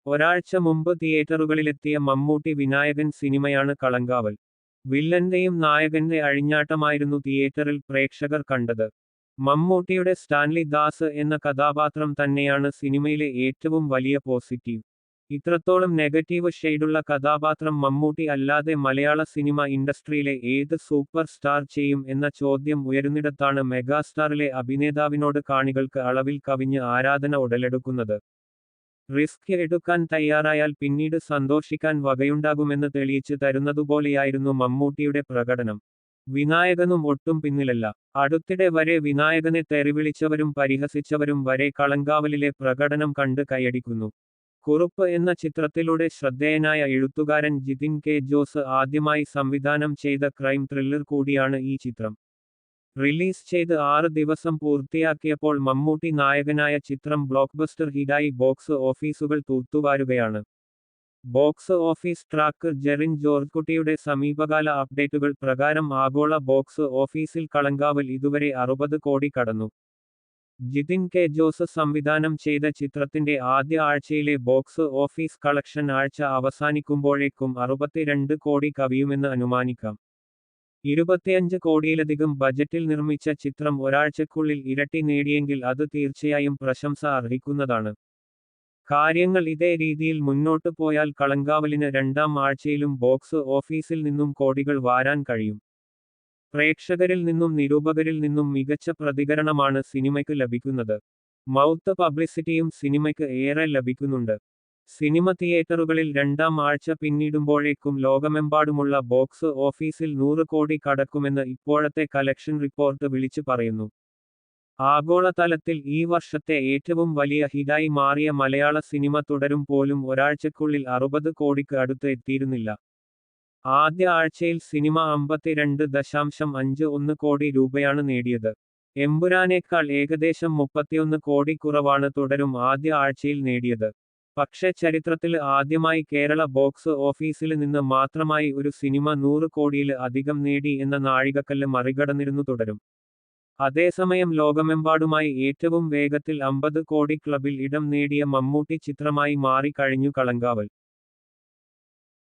ഒരാഴ്ച മുമ്പ് തിയേറ്ററുകളിലെത്തിയ മമ്മൂട്ടി വിനായകൻ സിനിമയാണ് കളങ്കാവൽ. വില്ലന്റെയും നായകന്റെ അഴിഞ്ഞാട്ടമായിരുന്നു തിയേറ്ററിൽ പ്രേക്ഷകർ കണ്ടത്. മമ്മൂട്ടിയുടെ സ്റ്റാൻലി ദാസ് എന്ന കഥാപാത്രം തന്നെയാണ് സിനിമയിലെ ഏറ്റവും വലിയ പോസിറ്റീവ്. ഇത്രത്തോളം നെഗറ്റീവ് ഷെയ്ഡുള്ള കഥാപാത്രം മമ്മൂട്ടി അല്ലാതെ മലയാള സിനിമ ഇൻഡസ്ട്രിയിലെ ഏത് സൂപ്പർ സ്റ്റാർ ചെയ്യും എന്ന ചോദ്യം ഉയരുന്നിടത്താണ് മെഗാസ്റ്റാറിലെ അഭിനേതാവിനോട് കാണികൾക്ക് അളവിൽ കവിഞ്ഞ് ആരാധന ഉടലെടുക്കുന്നത്. റിസ്ക് എടുക്കാൻ തയ്യാറായാൽ പിന്നീട് സന്തോഷിക്കാൻ വകയുണ്ടാകുമെന്ന് തെളിയിച്ച് തരുന്നതുപോലെയായിരുന്നു മമ്മൂട്ടിയുടെ പ്രകടനം. വിനായകനും ഒട്ടും പിന്നിലല്ല. അടുത്തിടെ വരെ വിനായകനെ തെറിവിളിച്ചവരും പരിഹസിച്ചവരും വരെ കളങ്കാവലിലെ പ്രകടനം കണ്ട് കൈയടിക്കുന്നു. കുറുപ്പ് എന്ന ചിത്രത്തിലൂടെ ശ്രദ്ധേയനായ എഴുത്തുകാരൻ ജിതിൻ കെ ജോസ് ആദ്യമായി സംവിധാനം ചെയ്ത ക്രൈം ത്രില്ലർ കൂടിയാണ് ഈ ചിത്രം. റിലീസ് ചെയ്ത് 6 ദിവസം പൂർത്തിയാക്കിയപ്പോൾ മമ്മൂട്ടി നായകനായ ചിത്രം ബ്ലോക്ക്ബസ്റ്റർ ഹിറ്റായി ബോക്സ് ഓഫീസുകൾ തൂത്തുവാരുകയാണ്. ബോക്സ് ഓഫീസ് ട്രാക്കർ ജെറിൻ ജോർജ്കുട്ടിയുടെ സമീപകാല അപ്ഡേറ്റുകൾ പ്രകാരം ആഗോള ബോക്സ് ഓഫീസിൽ കളങ്കാവൽ ഇതുവരെ 60 കോടി കടന്നു. ജിതിൻ കെ ജോസ് സംവിധാനം ചെയ്ത ചിത്രത്തിന്റെ ആദ്യ ആഴ്ചയിലെ ബോക്സ് ഓഫീസ് കളക്ഷൻ ആഴ്ച അവസാനിക്കുമ്പോഴേക്കും 62 കോടി കവിയുമെന്ന് അനുമാനിക്കാം. 25 കോടിയിലധികം ബജറ്റിൽ നിർമ്മിച്ച ചിത്രം ഒരാഴ്ചക്കുള്ളിൽ ഇരട്ടി നേടിയെങ്കിൽ അത് തീർച്ചയായും പ്രശംസ അർഹിക്കുന്നതാണ്. കാര്യങ്ങൾ ഇതേ രീതിയിൽ മുന്നോട്ട് പോയാൽ കളങ്കാവലിന് രണ്ടാം ആഴ്ചയിലും ബോക്സ് ഓഫീസിൽ നിന്നും കോടികൾ വാരാൻ കഴിയും. പ്രേക്ഷകരിൽ നിന്നും നിരൂപകരിൽ നിന്നും മികച്ച പ്രതികരണമാണ് സിനിമയ്ക്ക് ലഭിക്കുന്നത്. മൗത്ത് പബ്ലിസിറ്റിയും സിനിമയ്ക്ക് ഏറെ ലഭിക്കുന്നുണ്ട്. സിനിമ തിയേറ്ററുകളിൽ രണ്ടാം ആഴ്ച പിന്നിടുമ്പോഴേക്കും ലോകമെമ്പാടുമുള്ള ബോക്സ് ഓഫീസിൽ 100 കോടി കടക്കുമെന്ന് ഇപ്പോഴത്തെ കളക്ഷൻ റിപ്പോർട്ട് വിളിച്ചു പറയുന്നു. ആഗോളതലത്തിൽ ഈ വർഷത്തെ ഏറ്റവും വലിയ ഹിറ്റായി മാറിയ മലയാള സിനിമ തുടരും പോലും ഒരാഴ്ചക്കുള്ളിൽ 60 കോടിക്ക് അടുത്ത് എത്തിയിരുന്നില്ല. ആദ്യ ആഴ്ചയിൽ സിനിമ 52.51 കോടി രൂപയാണ് നേടിയത്. എമ്പുരാനേക്കാൾ ഏകദേശം 31 കോടി കുറവാണ് തുടരും ആദ്യ ആഴ്ചയിൽ നേടിയത്. പക്ഷേ ചരിത്രത്തിൽ ആദ്യമായി കേരള ബോക്സ് ഓഫീസിൽ നിന്ന് മാത്രമായി ഒരു സിനിമ 100 കോടിയിൽ അധികം നേടി എന്ന നാഴികക്കല്ല് മറികടന്നിരുന്നു തുടരും. അതേസമയം ലോകമെമ്പാടുമായി ഏറ്റവും വേഗത്തിൽ 50 കോടി ക്ലബിൽ ഇടം നേടിയ മമ്മൂട്ടി ചിത്രമായി മാറി കഴിഞ്ഞു കളങ്കാവൽ.